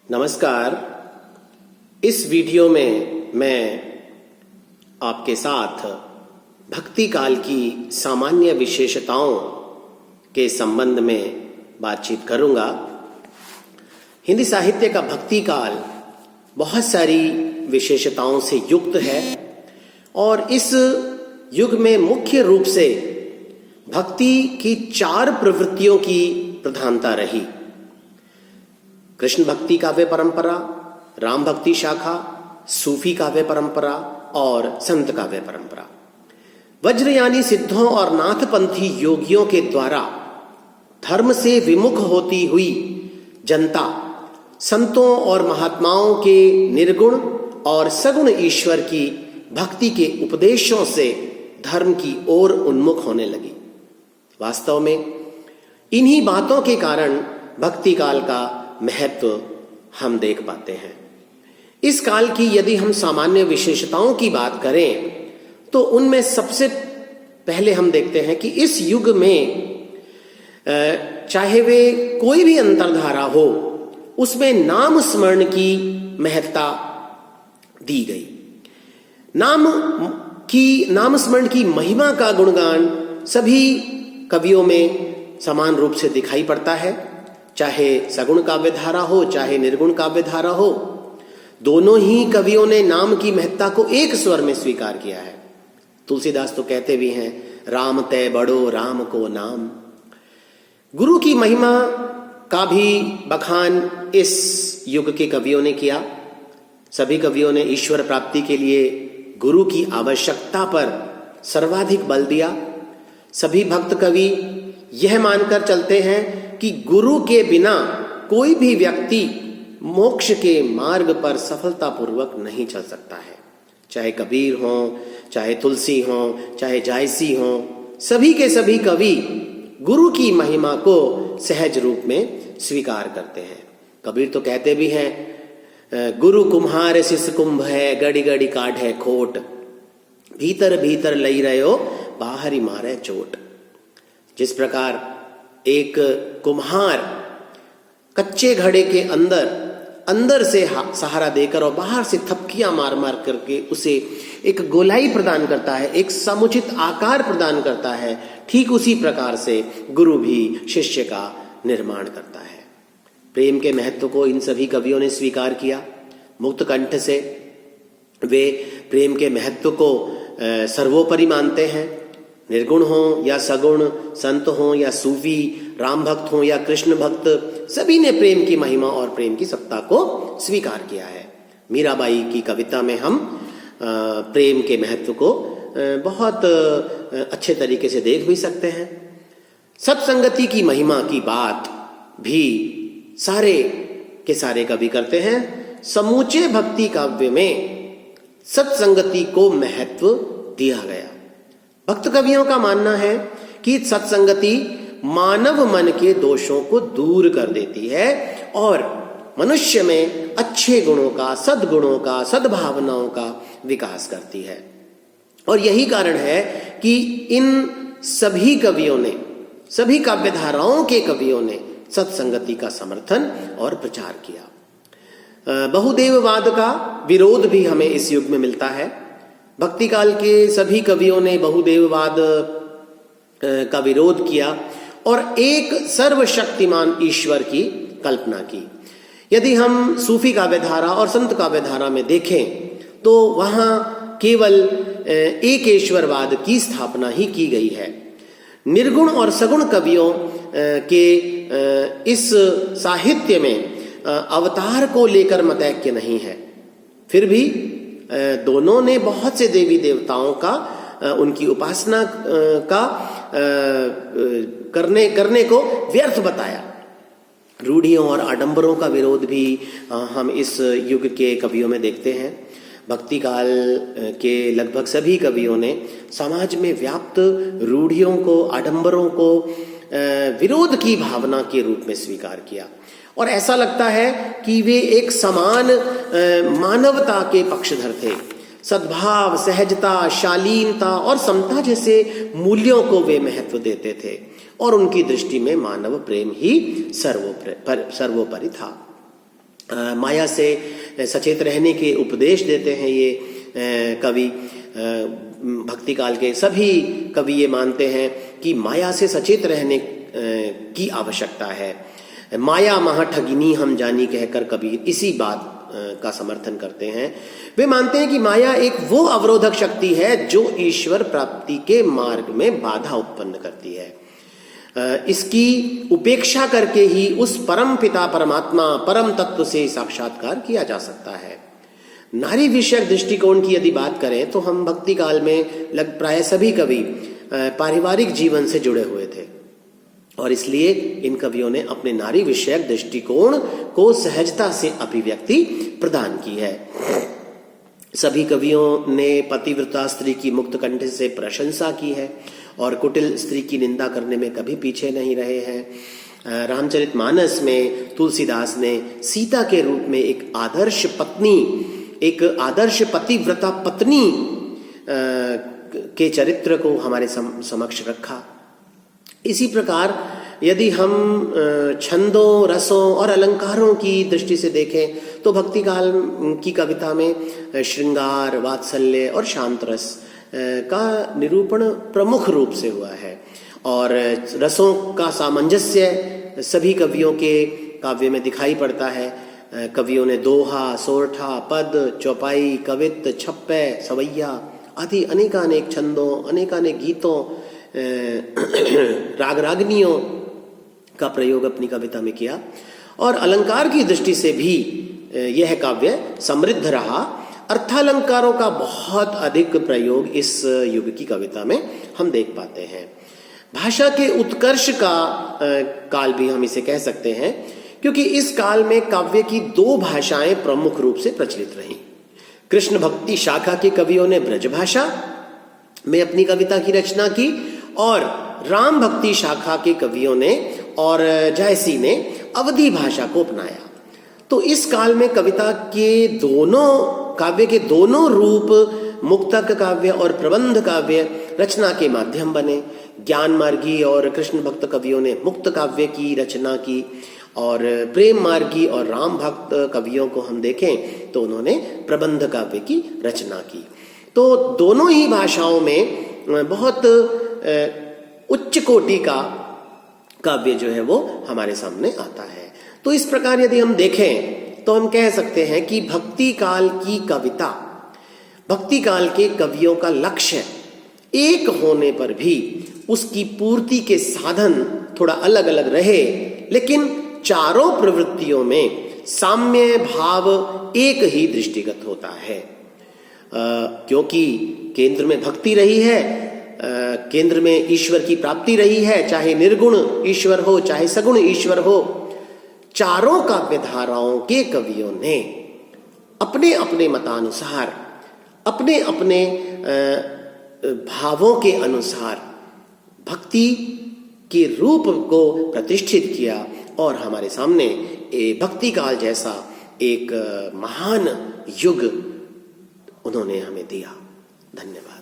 नमस्कार। इस वीडियो में मैं आपके साथ भक्ति काल की सामान्य विशेषताओं के संबंध में बातचीत करूंगा। हिंदी साहित्य का भक्ति काल बहुत सारी विशेषताओं से युक्त है और इस युग में मुख्य रूप से भक्ति की 4 प्रवृत्तियों की प्रधानता रही। कृष्ण भक्ति काव्य परंपरा, राम भक्ति शाखा, सूफी काव्य परंपरा और संत काव्य परंपरा। वज्रयानी सिद्धों और नाथपंथी योगियों के द्वारा धर्म से विमुख होती हुई जनता संतों और महात्माओं के निर्गुण और सगुण ईश्वर की भक्ति के उपदेशों से धर्म की ओर उन्मुख होने लगी। वास्तव में इन्हीं बातों के कारण भक्ति काल का महत्व हम देख पाते हैं। इस काल की यदि हम सामान्य विशेषताओं की बात करें तो उनमें सबसे पहले हम देखते हैं कि इस युग में चाहे वे कोई भी अंतरधारा हो, उसमें नाम स्मरण की महत्ता दी गई। नाम स्मरण की महिमा का गुणगान सभी कवियों में समान रूप से दिखाई पड़ता है, चाहे सगुण काव्य धारा हो चाहे निर्गुण काव्य धारा हो। दोनों ही कवियों ने नाम की महत्ता को एक स्वर में स्वीकार किया है। तुलसीदास तो कहते भी हैं, राम तय बड़ो राम को नाम। गुरु की महिमा का भी बखान इस युग के कवियों ने किया। सभी कवियों ने ईश्वर प्राप्ति के लिए गुरु की आवश्यकता पर सर्वाधिक बल दिया। सभी भक्त कवि यह मानकर चलते हैं कि गुरु के बिना कोई भी व्यक्ति मोक्ष के मार्ग पर सफलतापूर्वक नहीं चल सकता है। चाहे कबीर हो, चाहे तुलसी हो, चाहे जायसी हो, सभी के सभी कवि गुरु की महिमा को सहज रूप में स्वीकार करते हैं। कबीर तो कहते भी हैं, गुरु कुम्हार शिष्य कुंभ है, गड़ी गड़ी काट है खोट, भीतर भीतर लई रहो बाहरी मारे चोट। जिस प्रकार एक कुम्हार कच्चे घड़े के अंदर से सहारा देकर और बाहर से थपकियां मार मार करके उसे एक गोलाई प्रदान करता है, एक समुचित आकार प्रदान करता है, ठीक उसी प्रकार से गुरु भी शिष्य का निर्माण करता है। प्रेम के महत्व को इन सभी कवियों ने स्वीकार किया। मुक्त कंठ से वे प्रेम के महत्व को सर्वोपरि मानते हैं। निर्गुण हो या सगुण, संत हो या सूफी, राम भक्त हो या कृष्ण भक्त, सभी ने प्रेम की महिमा और प्रेम की सत्ता को स्वीकार किया है। मीराबाई की कविता में हम प्रेम के महत्व को बहुत अच्छे तरीके से देख भी सकते हैं। सत्संगति की महिमा की बात भी सारे के सारे कवि करते हैं। समूचे भक्ति काव्य में सत्संगति को महत्व दिया गया। भक्त कवियों का मानना है कि सत्संगति मानव मन के दोषों को दूर कर देती है और मनुष्य में अच्छे गुणों का, सद्गुणों का, सद्भावनाओं का विकास करती है। और यही कारण है कि इन सभी कवियों ने, सभी काव्य धाराओं के कवियों ने सत्संगति का समर्थन और प्रचार किया। बहुदेववाद का विरोध भी हमें इस युग में मिलता है। भक्ति काल के सभी कवियों ने बहुदेववाद का विरोध किया और एक सर्वशक्तिमान ईश्वर की कल्पना की। यदि हम सूफी काव्य धारा और संत काव्य धारा में देखें तो वहां केवल एक ईश्वरवाद की स्थापना ही की गई है। निर्गुण और सगुण कवियों के इस साहित्य में अवतार को लेकर मतैक्य नहीं है। फिर भी दोनों ने बहुत से देवी देवताओं का, उनकी उपासना का करने को व्यर्थ बताया। रूढ़ियों और आडंबरों का विरोध भी हम इस युग के कवियों में देखते हैं। भक्ति काल के लगभग सभी कवियों ने समाज में व्याप्त रूढ़ियों को, आडंबरों को विरोध की भावना के रूप में स्वीकार किया और ऐसा लगता है कि वे एक समान मानवता के पक्षधर थे। सद्भाव, सहजता, शालीनता और समता जैसे मूल्यों को वे महत्व देते थे और उनकी दृष्टि में मानव प्रेम ही सर्वोपरि था। माया से सचेत रहने के उपदेश देते हैं ये कवि। भक्ति काल के सभी कवि ये मानते हैं कि माया से सचेत रहने की आवश्यकता है। माया महाठगिनी हम जानी कहकर कबीर इसी बात का समर्थन करते हैं। वे मानते हैं कि माया एक वो अवरोधक शक्ति है जो ईश्वर प्राप्ति के मार्ग में बाधा उत्पन्न करती है। इसकी उपेक्षा करके ही उस परम पिता परमात्मा परम तत्व से साक्षात्कार किया जा सकता है। नारी विषयक दृष्टिकोण की यदि बात करें तो हम भक्ति काल में प्राय सभी कवि पारिवारिक जीवन से जुड़े हुए थे और इसलिए इन कवियों ने अपने नारी विषयक दृष्टिकोण को सहजता से अभिव्यक्ति प्रदान की है। सभी कवियों ने पतिव्रता स्त्री की मुक्त कंठ से प्रशंसा की है और कुटिल स्त्री की निंदा करने में कभी पीछे नहीं रहे हैं। रामचरितमानस में तुलसीदास ने सीता के रूप में एक आदर्श पत्नी, एक आदर्श पतिव्रता पत्नी के चरित्र को हमारे समक्ष रखा। इसी प्रकार यदि हम छंदों, रसों और अलंकारों की दृष्टि से देखें तो भक्ति काल की कविता में श्रृंगार, वात्सल्य और शांत रस का निरूपण प्रमुख रूप से हुआ है और रसों का सामंजस्य सभी कवियों के काव्य में दिखाई पड़ता है। कवियों ने दोहा, सोरठा, पद, चौपाई, कवित्त, छप्पे, सवैया आदि अनेकानेक छंदों, अनेकानेक गीतों, राग रागनियों का प्रयोग अपनी कविता में किया और अलंकार की दृष्टि से भी यह काव्य समृद्ध रहा। अर्थालंकारों का बहुत अधिक प्रयोग इस युग की कविता में हम देख पाते हैं। भाषा के उत्कर्ष का काल भी हम इसे कह सकते हैं क्योंकि इस काल में काव्य की दो भाषाएं प्रमुख रूप से प्रचलित रहीं। कृष्ण भक्ति शाखा के कवियों ने ब्रज भाषा में अपनी कविता की रचना की और राम भक्ति शाखा के कवियों ने और जायसी ने अवधी भाषा को अपनाया। तो इस काल में कविता के काव्य के दोनों रूप मुक्तक काव्य और प्रबंध काव्य रचना के माध्यम बने। ज्ञान मार्गी और कृष्ण भक्त कवियों ने मुक्त काव्य की रचना की और प्रेम मार्गी और राम भक्त कवियों को हम देखें तो उन्होंने प्रबंध काव्य की रचना की। तो दोनों ही भाषाओं में बहुत उच्च कोटि का काव्य जो है वो हमारे सामने आता है। तो इस प्रकार यदि हम देखें तो हम कह सकते हैं कि भक्ति काल की कविता, भक्ति काल के कवियों का लक्ष्य एक होने पर भी उसकी पूर्ति के साधन थोड़ा अलग अलग रहे, लेकिन चारों प्रवृत्तियों में साम्य भाव एक ही दृष्टिगत होता है। क्योंकि केंद्र में भक्ति रही है, केंद्र में ईश्वर की प्राप्ति रही है, चाहे निर्गुण ईश्वर हो चाहे सगुण ईश्वर हो। चारों काव्य धाराओं के कवियों ने अपने अपने मतानुसार, अपने अपने भावों के अनुसार भक्ति के रूप को प्रतिष्ठित किया और हमारे सामने भक्ति काल जैसा एक महान युग उन्होंने हमें दिया। धन्यवाद।